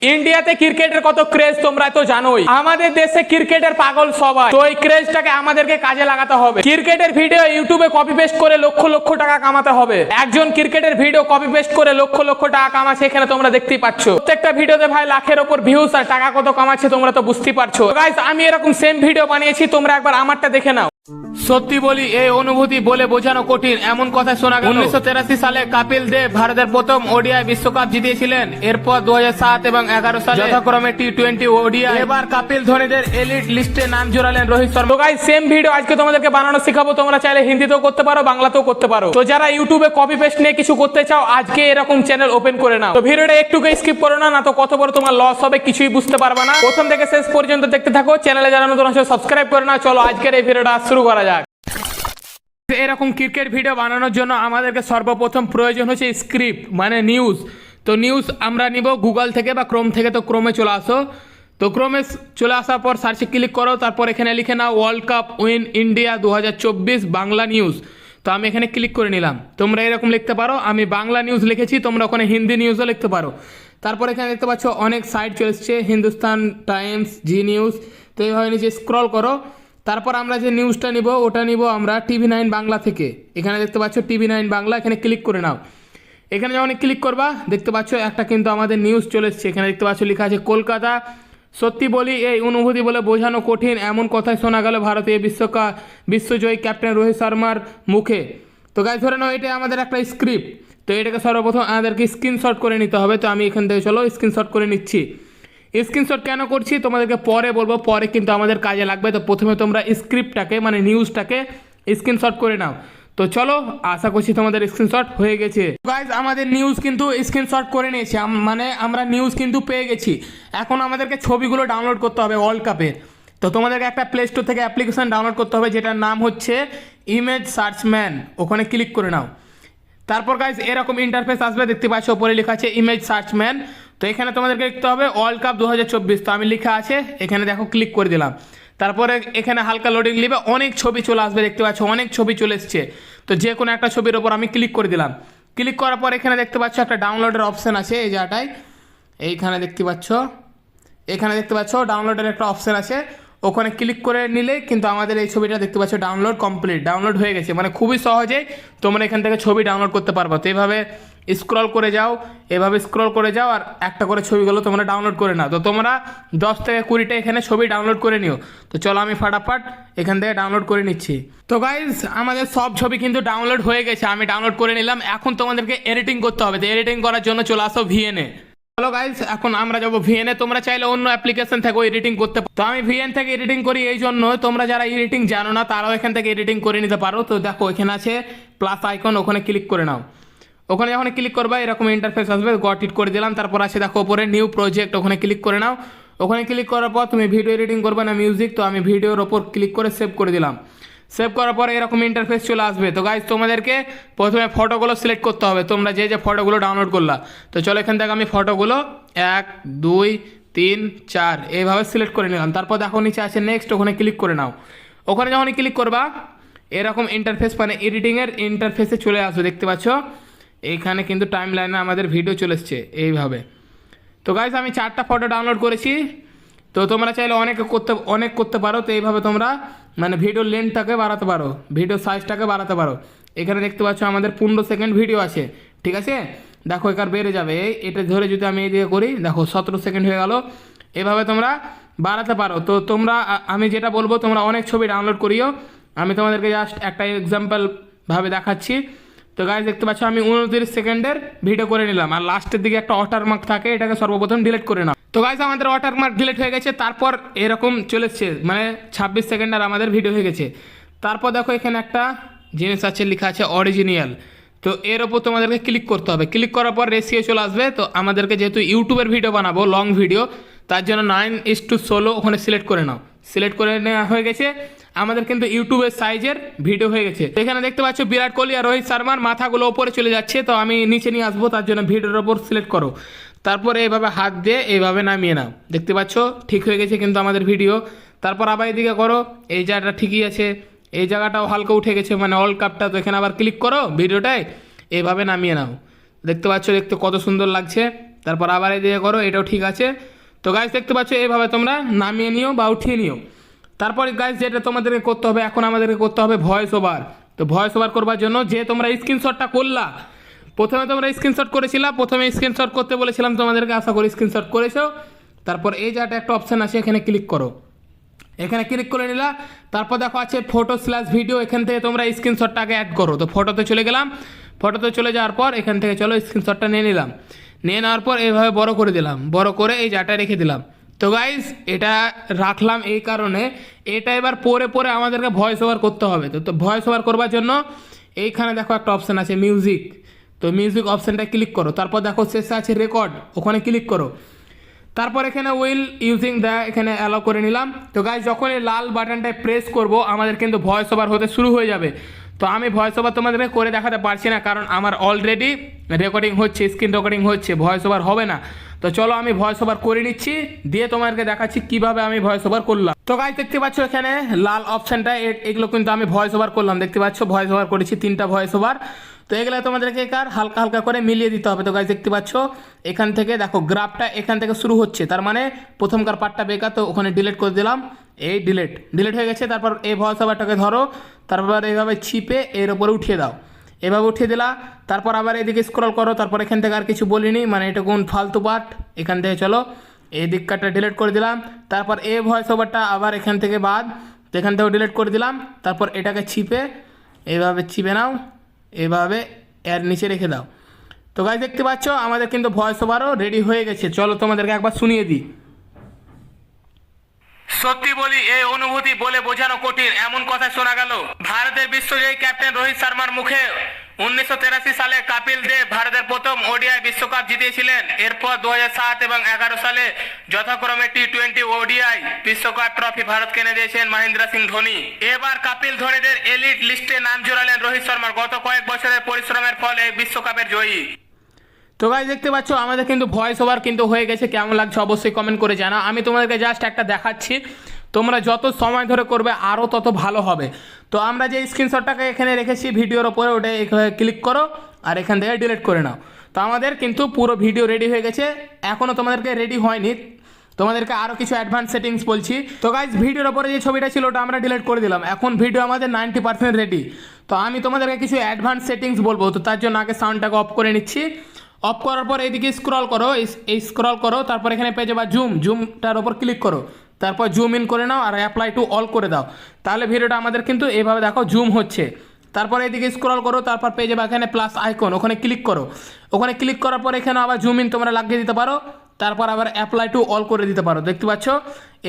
ইন্ডিয়াতে ক্রিকেটের কত ক্রেজ তোমরা তো জানোই। আমাদের দেশে ক্রিকেটের পাগল সবাই, তো এই ক্রেজটাকে আমাদেরকে কাজে লাগাতে হবে। ক্রিকেটের ভিডিও ইউটিউবে কপি পেস্ট করে লক্ষ লক্ষ টাকা কামাতে হবে। একজন ক্রিকেটের ভিডিও কপি পেস্ট করে লক্ষ লক্ষ টাকা কামাচ্ছে, এখানে তোমরা দেখতেই পাচ্ছ। প্রত্যেকটা ভিডিওতে ভাই লাখের ওপর ভিউজ আর টাকা কত কামাচ্ছে তোমরা তো বুঝতেই পারছো। গাইস আমি এরকম সেম ভিডিও বানিয়েছি, তোমরা একবার আমারটা দেখে নাও। সত্যি বলি এই অনুভূতি বলে বোঝানো কঠিন, এমন কথা শোনা গেল। 1983 সালে কপিল দেব ভারতের প্রথম ওডিআই বিশ্বকাপ জিতিয়েছিলেন। এরপর 2007 এবং 11 সালে যথাক্রমে টি20 ওডিআই। এবার কপিল ধোনিদের এলিট লিস্টে নাম জোড়ালেন Rohit Sharma. Guys same video আজকে তোমাদেরকে বানানো শেখাবো। তোমরা চাইলে হিন্দিতেও করতে পারো, বাংলাতেও করতে পারো। তো যারা ইউটিউবে কপি পেস্ট নিয়ে কিছু করতে চাও, আজকে এরকম চ্যানেল ওপেন করে নাও। তো ভিডিওটা একটুকে স্কিপ করো না, তো কত বড় তোমার লস হবে কিছুই বুঝতে পারবে না। প্রথম থেকে শেষ পর্যন্ত দেখতে থাকো। চ্যানেলে যারা নতুন আছে সাবস্ক্রাইব করে নাও। চলো আজকের এই ভিডিওটা শুরু করা যাক। এরকম ক্রিকেট ভিডিও বানানোর জন্য আমাদেরকে সর্বপ্রথম প্রয়োজন হচ্ছে স্ক্রিপ্ট, মানে নিউজ। তো নিউজ আমরা নিব গুগল থেকে বা ক্রোম থেকে। তো ক্রোমে চলে আসো। তো ক্রোমে চলে আসার পর সার্চে ক্লিক করো। তারপর এখানে লিখে নাও world cup win India 2024 Bangla news. তো আমি এখানে ক্লিক করে নিলাম। তোমরা এরকম লিখতে পারো, আমি বাংলা নিউজ লিখেছি, তোমরা ওখানে হিন্দি নিউজও লিখতে পারো। তারপর এখানে দেখতে পাচ্ছ অনেক সাইট চলে এসছে, হিন্দুস্তান টাইমস, জি নিউজ। তো এইভাবে নিচে স্ক্রল করো। তারপর আমরা যে নিউজটা নিব ওটা নিব আমরা TV9 বাংলা থেকে। এখানে দেখতে পাচ্ছ TV9 বাংলা, এখানে ক্লিক করে নাও। এখানে যখন ক্লিক করবা দেখতে পাচ্ছ একটা কিন্তু আমাদের নিউজ চলে এসছে। এখানে দেখতে পাচ্ছ লেখা আছে কলকাতা। সত্যি বলি এই অনুভূতি বলে বোঝানো কঠিন, এমন কথাই শোনা গেল ভারতীয় বিশ্বজয়ী ক্যাপ্টেন রোহিত শর্মার মুখে। তো গাইস ধরে নাও এটা আমাদের একটা স্ক্রিপ্ট। তো এটাকে সর্বপ্রথম আমাদেরকে স্ক্রিনশট করে নিতে হবে। তো আমি এখান থেকে চলো স্ক্রিনশট করে নিচ্ছি। স্ক্রিনশট কেন করছি তোমাদেরকে পরে বলবো, পরে কিন্তু আমাদের কাজে লাগবে। তো প্রথমে তোমরা স্ক্রিপ্টটাকে মানে নিউজটাকে স্ক্রিনশট করে নাও। তো চলো, আশা করছি তোমাদের স্ক্রিনশট হয়ে গেছে। গাইজ আমাদের নিউজ কিন্তু স্ক্রিনশট করে নিয়েছি, মানে আমরা নিউজ কিন্তু পেয়ে গেছি। এখন আমাদেরকে ছবিগুলো ডাউনলোড করতে হবে ওয়ার্ল্ড কাপের। তো তোমাদেরকে একটা প্লে স্টোর থেকে অ্যাপ্লিকেশন ডাউনলোড করতে হবে, যেটার নাম হচ্ছে ইমেজ সার্চম্যান। ওখানে ক্লিক করে নাও। তারপর গাইজ এরকম ইন্টারফেস আসবে, দেখতে পাচ্ছ উপরে লেখা আছে ইমেজ সার্চম্যান। তো এখানে তোমাদেরকে লিখতে হবে ওয়ার্ল্ড কাপ 2024। তো আমি লেখা আছে এখানে দেখো, ক্লিক করে দিলাম। তারপরে এখানে হালকা লোডিং নেবে, অনেক ছবি চলে আসবে, দেখতে পাচ্ছ অনেক ছবি চলে এসছে। তো যে কোনো একটা ছবির ওপর আমি ক্লিক করে দিলাম। ক্লিক করার পর এখানে দেখতে পাচ্ছ একটা ডাউনলোডের অপশান আছে এই জায়গাটায়। এখানে দেখতে পাচ্ছ ডাউনলোডের একটা অপশান আছে। ওখানে ক্লিক করে নিলে কিন্তু আমাদের এই ছবিটা দেখতে পাচ্ছ ডাউনলোড কমপ্লিট, ডাউনলোড হয়ে গেছে। মানে খুবই সহজেই তোমরা এখান থেকে ছবি ডাউনলোড করতে পারবো। তো এইভাবে স্ক্রল করে যাও, আর একটা করে ছবিগুলো তোমরা ডাউনলোড করে নাও। তো তোমরা 10 থেকে 20টা এখানে ছবি ডাউনলোড করে নিও। তো চলো আমি ফাটাফাট এখান থেকে ডাউনলোড করে নিচ্ছি। তো গাইজ আমাদের সব ছবি কিন্তু ডাউনলোড হয়ে গেছে, আমি ডাউনলোড করে নিলাম। এখন তোমাদেরকে এডিটিং করতে হবে। তো এডিটিং করার জন্য চলে আসো ভিএনে। হ্যালো গাইজ, এখন আমরা যাবো ভিএনে। তোমরা চাইলে অন্য অ্যাপ্লিকেশন থেকে এডিটিং করতে পারো। তো আমি ভিএন থেকে এডিটিং করি, এই জন্য তোমরা যারা এডিটিং জানো না তারাও এখান থেকে এডিটিং করে নিতে পারো। তো দেখো এখানে আছে প্লাস আইকন, ওখানে ক্লিক করে নাও। ওখানে যখন ক্লিক করবা এরকম ইন্টারফেস আসবে, গট ইট করে দিলাম। তারপর আছে দেখো ওপরে নিউ প্রজেক্ট, ওখানে ক্লিক করে নাও। ওখানে ক্লিক করার পর তুমি ভিডিও এডিটিং করবে না মিউজিক। তো আমি ভিডিওর ওপর ক্লিক করে সেভ করে দিলাম। সেভ করার পরে এরকম ইন্টারফেস চলে আসবে। তো গাইজ তোমাদেরকে প্রথমে ফটোগুলো সিলেক্ট করতে হবে, তোমরা যে ফটোগুলো ডাউনলোড করলা। তো চলো এখান থেকে আমি ফটোগুলো 1 2 3 4 এইভাবে সিলেক্ট করে নিলাম। তারপর দেখো নিচে আছে নেক্সট, ওখানে ক্লিক করে নাও। ওখানে যখন ক্লিক করবা এরকম ইন্টারফেস মানে এডিটিংয়ের ইন্টারফেসে চলে আসবে, দেখতে পাচ্ছ। এইখানে কিন্তু টাইম লাইনে আমাদের ভিডিও চলে এসছে এইভাবে। তো গাইজ আমি 4টা ফটো ডাউনলোড করেছি। তো তোমরা চাইলে অনেক করতে পারো। তো এইভাবে তোমরা মানে ভিডিও লেন্থটাকে বাড়াতে পারো, ভিডিও সাইজটাকে বাড়াতে পারো। এখানে দেখতে পাচ্ছ আমাদের 15 সেকেন্ড ভিডিও আছে, ঠিক আছে। দেখো এখানে বেড়ে যাবে, এটা ধরে যদি আমি এইদিকে করি দেখো 17 সেকেন্ড হয়ে গেল। এভাবে তোমরা বাড়াতে পারো। তো তোমরা আমি যেটা বলবো তোমরা অনেক ছবি ডাউনলোড করিও। আমি তোমাদেরকে জাস্ট একটা এক্সাম্পল ভাবে দেখাচ্ছি। তো গাইজ দেখতে পাচ্ছ আমি 29 সেকেন্ডের ভিডিও করে নিলাম, আর লাস্টের দিকে একটা ওয়াটারমার্ক থাকে, এটাকে সর্বপ্রথম ডিলিট করে নাও। তো গাইজ আমাদের ওয়াটারমার্ক ডিলিট হয়ে গেছে। তারপর এরকম চলে এসছে, মানে 26 সেকেন্ড আর আমাদের ভিডিও হয়ে গেছে। তারপর দেখো এখানে একটা জিনিস আছে, লেখা আছে অরিজিনাল। তো এর ওপর তোমাদেরকে ক্লিক করতে হবে। ক্লিক করার পর রেশিও চলে আসবে। তো আমাদেরকে যেহেতু ইউটিউবের ভিডিও বানাবো, লং ভিডিও, তার জন্য 9:16 ওখানে সিলেক্ট করে নাও। সিলেক্ট করে নেওয়া হয়ে গেছে। আমাদের কিন্তু ইউটিউবের সাইজের ভিডিও হয়ে গেছে। এখানে দেখতে পাচ্ছ বিরাট কোহলি আর রোহিত শর্মার মাথাগুলো ওপরে চলে যাচ্ছে। তো আমি নিচে নিয়ে আসবো, তার জন্য ভিডিওর ওপর সিলেক্ট করো। তারপরে এইভাবে হাত দিয়ে এইভাবে নামিয়ে নাও, দেখতে পাচ্ছ ঠিক হয়ে গেছে কিন্তু আমাদের ভিডিও। তারপর আবার এদিকে করো, এই জায়গাটা ঠিকই আছে, এই জায়গাটাও হালকা উঠে গেছে মানে ওয়ার্ল্ড কাপটা। তো এখানে আবার ক্লিক করো ভিডিওটায়, এইভাবে নামিয়ে নাও। দেখতে পাচ্ছ দেখতে কত সুন্দর লাগছে। তারপর আবার এদিকে করো, এটাও ঠিক আছে। তো গাইস দেখতে পাচ্ছ এইভাবে তোমরা নামিয়ে নিও বা উঠিয়ে নিও। তারপর গাইস যেটা তোমাদেরকে করতে হবে, এখন আমাদেরকে করতে হবে ভয়েস ওভার। তো ভয়েস ওভার করবার জন্য যে তোমরা স্ক্রিনশটটা করলা, প্রথমে তোমরা স্ক্রিনশট করেছিলা, প্রথমে স্ক্রিনশট করতে বলেছিলাম তোমাদেরকে, আশা করি স্ক্রিনশট করেছো। তারপর এই যাটা একটা অপশান আছে, এখানে ক্লিক করো, এখানে ক্লিক করে নিলা। তারপর দেখো আছে ফটো/ভিডিও, এখান থেকে তোমরা স্ক্রিনশটটাকে অ্যাড করো। তো ফটোতে চলে গেলাম, ফটোতে চলে যাওয়ার পর এখান থেকে চলো স্ক্রিনশটটা নিয়ে নিলাম, নিয়ে নেওয়ার পর এইভাবে বড় করে দিলাম, বড় করে এই যাটা রেখে দিলাম। তো গাইজ এটা রাখলাম এই কারণে, এটা এবার পরে পরে আমাদেরকে ভয়েস ওভার করতে হবে। তো ভয়েস ওভার করবার জন্য এইখানে দেখো একটা অপশান আছে মিউজিক, তো মিউজিক অপশানটা ক্লিক করো। তারপর দেখো শেষে আছে রেকর্ড, ওখানে ক্লিক করো। তারপর এখানে উইল ইউজিং দ্য, এখানে অ্যালাউ করে নিলাম। তো গাইজ যখন এই লাল বাটনটায় প্রেস করব আমাদের কিন্তু ভয়েস ওভার হতে শুরু হয়ে যাবে। তো আমি ভয়েস ওভার তোমাদেরকে করে দেখাতে পারছি না, কারণ আমার অলরেডি রেকর্ডিং হচ্ছে, স্ক্রিন রেকর্ডিং হচ্ছে, ভয়েস ওভার হবে না। তো চলো আমি ভয়েস ওভার করে নিচ্ছি, দিয়ে তোমাদেরকে দেখাচ্ছি কিভাবে আমি ভয়েস ওভার করলাম। তো গাইজ দেখতে পাচ্ছ এখানে লাল অপশানটা, এগুলো কিন্তু আমি ভয়েস ওভার করলাম, দেখতে পাচ্ছ ভয়েস ওভার করেছি 3টা ভয়েস ওভার। তো এগুলো তোমাদেরকে হালকা হালকা করে মিলিয়ে দিতে হবে। তো গাইজ দেখতে পাচ্ছ এখান থেকে দেখো গ্রাফটা এখান থেকে শুরু হচ্ছে, তার মানে প্রথমকার পার্টটা বেকার, তো ওখানে ডিলিট করে দিলাম, এই ডিলিট হয়ে গেছে। তারপর এই ভয়েস ওভারটাকে ধরো, তারপর এইভাবে চিপে এর উপরে উঠিয়ে দাও, এভাবে উঠিয়ে দিলা। তারপর আবার এদিকে স্ক্রল করো, তারপর এখান থেকে আর কিছু বলিনি, মানে এটা কোন ফালতু পার্ট, এখান থেকে চলো এই দিকটা ডিলিট করে দিলাম। তারপর এই ভয়েস ওভারটা আবার এখান থেকে বাদ, তো এখান থেকেও ডিলিট করে দিলাম। তারপর এটাকে চিপে এইভাবে চিপে নাও, এভাবে এর নিচে রেখে দাও। তো গাইজ দেখতে পাচ্ছ আমাদের কিন্তু ভয়েস ওভারও রেডি হয়ে গেছে। চলো তোমাদেরকে একবার শুনিয়ে দিই। সত্যি বলি এই অনুভূতি বলে বোঝানো কঠিন, এমন কথা শোনা গেল ভারতের বিশ্বজয়ী ক্যাপ্টেন রোহিত শর্মার মুখে। 1983 সালে কপিল দেব ভারতের প্রথম ওডিআই বিশ্বকাপ জিতিয়েছিলেন। এরপর 2007 এবং 2011 সালে যথাক্রমে টি20 ওডিআই বিশ্বকাপ ট্রফি ভারতকে এনে দিয়েছেন মহেন্দ্র সিং ধোনি। এবার কপিল ধোনিদের এলিট লিস্টে নাম জোড়ালেন রোহিত শর্মার। গত কয়েক বছরের পরিশ্রমের ফল এই বিশ্বকাপের জয়ী। তো গাইজ দেখতে পাচ্ছ আমাদের কিন্তু ভয়েস ওভার কিন্তু হয়ে গেছে, কেমন লাগছে অবশ্যই কমেন্ট করে জানাও। আমি তোমাদেরকে জাস্ট একটা দেখাচ্ছি, তোমরা যত সময় ধরে করবে আরও তত ভালো হবে। তো আমরা যে স্ক্রিনশটটাকে এখানে রেখেছি ভিডিওর ওপরে, ওটা ক্লিক করো আর এখান থেকে ডিলিট করে নাও। তো আমাদের কিন্তু পুরো ভিডিও রেডি হয়ে গেছে, এখনও তোমাদেরকে রেডি হয়নি, তোমাদেরকে আরও কিছু অ্যাডভান্স সেটিংস বলছি। তো গাইজ ভিডিওর ওপরে যে ছবিটা ছিল ওটা আমরা ডিলিট করে দিলাম, এখন ভিডিও আমাদের 90% রেডি। তো আমি তোমাদেরকে কিছু অ্যাডভান্স সেটিংস বলবো, তো তার জন্য আগে সাউন্ডটাকে অফ করে নিচ্ছি। অফ করার পর এইদিকে স্ক্রল করো, এই স্ক্রল করো, তারপর এখানে পেয়ে যাবা জুমটার ওপর ক্লিক করো, তারপর জুম ইন করে নাও আর অ্যাপ্লাই টু অল করে দাও। তাহলে ভিডিওটা আমাদের কিন্তু এইভাবে দেখো জুম হচ্ছে। তারপর এইদিকে স্ক্রল করো, তারপর পেয়ে যাবে এখানে প্লাস আইকন, ওখানে ক্লিক করো। ওখানে ক্লিক করার পর এখানে আবার জুম ইন তোমরা লাগিয়ে দিতে পারো, তারপর আবার অ্যাপ্লাই টু অল করে দিতে পারো। দেখতে পাচ্ছ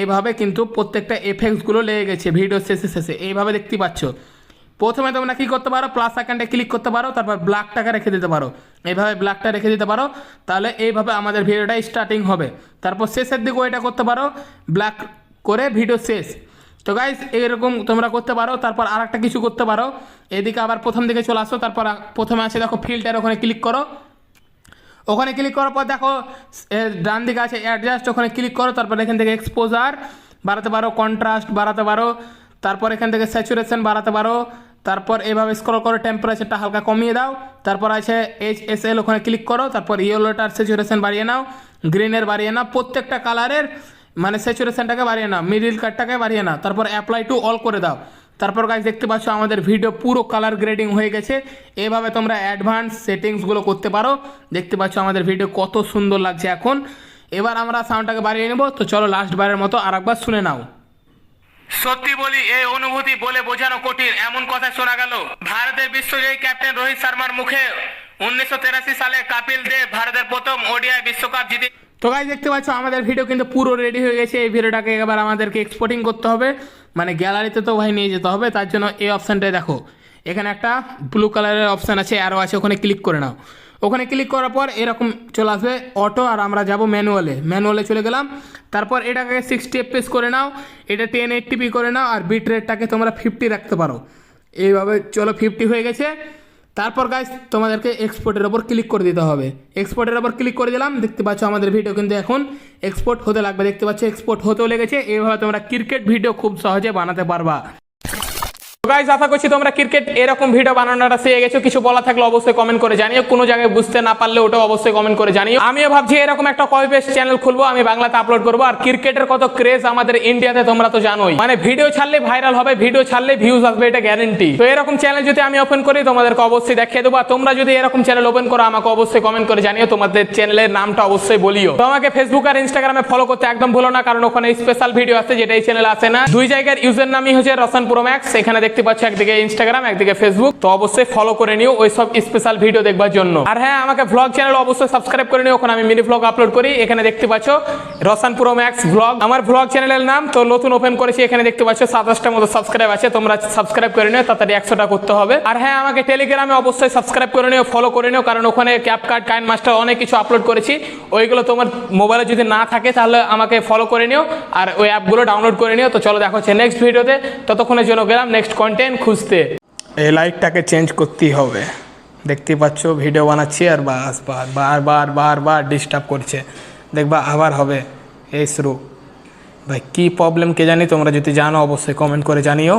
এইভাবে কিন্তু প্রত্যেকটা এফেক্টসগুলো লেগে গেছে ভিডিও শেষে এইভাবে দেখতে পাচ্ছ। প্রথমে তোমরা কী করতে পারো, প্লাস আইকনটা ক্লিক করতে পারো, তারপর ব্ল্যাকটাকে রেখে দিতে পারো, এইভাবে ব্ল্যাকটা রেখে দিতে পারো। তাহলে এইভাবে আমাদের ভিডিওটা স্টার্টিং হবে। তারপর শেষের দিকেও এটা করতে পারো, ব্ল্যাক করে ভিডিও শেষ। তো গাইজ এরকম তোমরা করতে পারো। তারপর আর একটা কিছু করতে পারো, এদিকে আবার প্রথম দিকে চলে আসো, তারপর প্রথমে আছে দেখো ফিল্টার, ওখানে ক্লিক করো। ওখানে ক্লিক করার পর দেখো ডান দিকে আছে অ্যাডজাস্ট, ওখানে ক্লিক করো। তারপর এখান থেকে এক্সপোজার বাড়াতে পারো, কন্ট্রাস্ট বাড়াতে পারো, তারপর এখান থেকে স্যাচুরেশন বাড়াতে পারো। তারপর এভাবে স্ক্রল করো, টেম্পারেচারটা হালকা কমিয়ে দাও। তারপর আছে HSL, ওখানে ক্লিক করো। তারপর ইয়েলোটার স্যাচুরেশন বাড়িয়ে নাও, গ্রিনের বাড়িয়ে নাও, প্রত্যেকটা কালারের মানে স্যাচুরেশনটাকে বাড়িয়ে নাও, মিডিল কাটটাকে বাড়িয়ে নাও। তারপর অ্যাপ্লাই টু অল করে দাও। তারপর গাইজ দেখতে পাচ্ছ আমাদের ভিডিও পুরো কালার গ্রেডিং হয়ে গেছে। এভাবে তোমরা অ্যাডভান্স সেটিংসগুলো করতে পারো। দেখতে পাচ্ছ আমাদের ভিডিও কত সুন্দর লাগছে এখন। এবার আমরা সাউন্ডটাকে বাড়িয়ে নেব। তো চলো লাস্ট বারের মতো আরেকবার শুনে নাও। সত্যি বলি এই অনুভূতি বলে বোঝানো কঠিন, এমন কথা শোনা গেল ভারতের বিশ্বজয়ী ক্যাপ্টেন রোহিত শর্মার মুখে। 1983 সালে কপিল দেব ভারতের প্রথম ওডিআই বিশ্বকাপ জিতে। তো গাইজ দেখতে পাচ্ছ আমাদের ভিডিও কিন্তু পুরো রেডি হয়ে গেছে। এই ভিডিওটাকে এবার আমাদেরকে এক্সপোর্টিং করতে হবে, মানে গ্যালারিতে তো ভাই নিয়ে যেতে হবে। তার জন্য এই অপশানটায় দেখো এখানে একটা ব্লু কালারের অপশান আছে, অ্যারো আছে, ওখানে ক্লিক করে নাও। ওখানে ক্লিক করার পর এরকম চলে আসবে অটো, আর আমরা যাব ম্যানুয়ালে চলে গেলাম। তারপর এটাকে 60 fps করে নাও, এটা 1080p করে নাও, আর বিট রেটটাকে তোমরা 50 রাখতে পারো। এইভাবে চলো 50 হয়ে গেছে। তারপর গাইজ তোমাদেরকে এক্সপোর্টের ওপর ক্লিক করে দিতে হবে। এক্সপোর্টের ওপর ক্লিক করে দিলাম। দেখতে পাচ্ছ আমাদের ভিডিও কিন্তু এখন এক্সপোর্ট হতে লাগবে। দেখতে পাচ্ছ এক্সপোর্ট হতেও লেগেছে। এইভাবে তোমরা ক্রিকেট ভিডিও খুব সহজে বানাতে পারবা। গাইস, আশা করছি তোমরা ক্রিকেট এরকম ভিডিও বানানোটা শিখে গেছো। কিছু বলা থাকলে অবশ্যই কমেন্ট করে জানিও, কোনো জায়গায় বুঝতে না পারলে ওটাও অবশ্যই কমেন্ট করে জানিও। আমিও ভাবছি এরকম একটা কপি পেস্ট চ্যানেল খুলবো, আমি বাংলাতে আপলোড করবো। আর ক্রিকেটের কত ক্রেজ আমাদের ইন্ডিয়াতে তোমরা তো জানোই, মানে ভিডিও ছাড়লে ভাইরাল হবে, ভিডিও ছাড়লে ভিউজ আসবে, এটা গ্যারেন্টি। তো এরকম চ্যানেল যদি আমি ওপেন করি তোমাদেরকে অবশ্যই দেখিয়ে দেবো। আর তোমরা যদি এরকম চ্যানেল ওপেন করো আমাকে অবশ্যই কমেন্ট করে জানিও, তোমাদের চ্যানেলের নামটা অবশ্যই বলিও। তো আমাকে ফেসবুক আর ইনস্টাগ্রামে ফলো করতে একদম ভুলো না, কারণ ওখানে স্পেশাল ভিডিও আছে যেটা এই চ্যানেলে আসে না। দুই জায়গার ইউজার নামই হচ্ছে রসান প্রো ম্যাক্স, এখানে দেখতে পাচ্ছ একদিকে ইনস্টাগ্রাম একদিকে ফেসবুক। তো অবশ্যই ফলো করে নিও ওই সব স্পেশাল ভিডিও দেখবার জন্য। আর হ্যাঁ, আমাকে ভ্লগ চ্যানেল অবশ্যই সাবস্ক্রাইব করে নিও, ওখানে আমি মিনি ভ্লগ আপলোড করি। এখানে দেখতে পাচ্ছ রসান প্রো ম্যাক্স ভ্লগ আমার ভ্লগ চ্যানেলের নাম। তো নতুন ওপেন করেছি, এখানে দেখতে পাচ্ছ 27টার মতো সাবস্ক্রাইব আছে, তোমরা সাবস্ক্রাইব করে নিও, তাড়াতাড়ি 100টা করতে হবে। আর হ্যাঁ, আমাকে টেলিগ্রামে অবশ্যই সাবস্ক্রাইব করে নিও, ফলো করে নিও, কারণ ওখানে ক্যাপকাট কাইন মাস্টার অনেক কিছু আপলোড করেছি। ওইগুলো তোমার মোবাইলে যদি না থাকে তাহলে আমাকে ফলো করে নিও আর ওই অ্যাপগুলো ডাউনলোড করে নিও। তো চলো দেখা হচ্ছে নেক্সট ভিডিওতে, ততক্ষণের জন্য গেলাম নেক্সট কন্টেন্ট খুঁজতে। এই লাইটটাকে চেঞ্জ করতেই হবে, দেখতে পাচ্ছ ভিডিও বানাচ্ছি আর বারবার ডিস্টার্ব করছে, দেখবা আবার হবে এই শুরু। ভাই কী প্রবলেম কে জানি, তোমরা যদি জানো অবশ্যই কমেন্ট করে জানিও।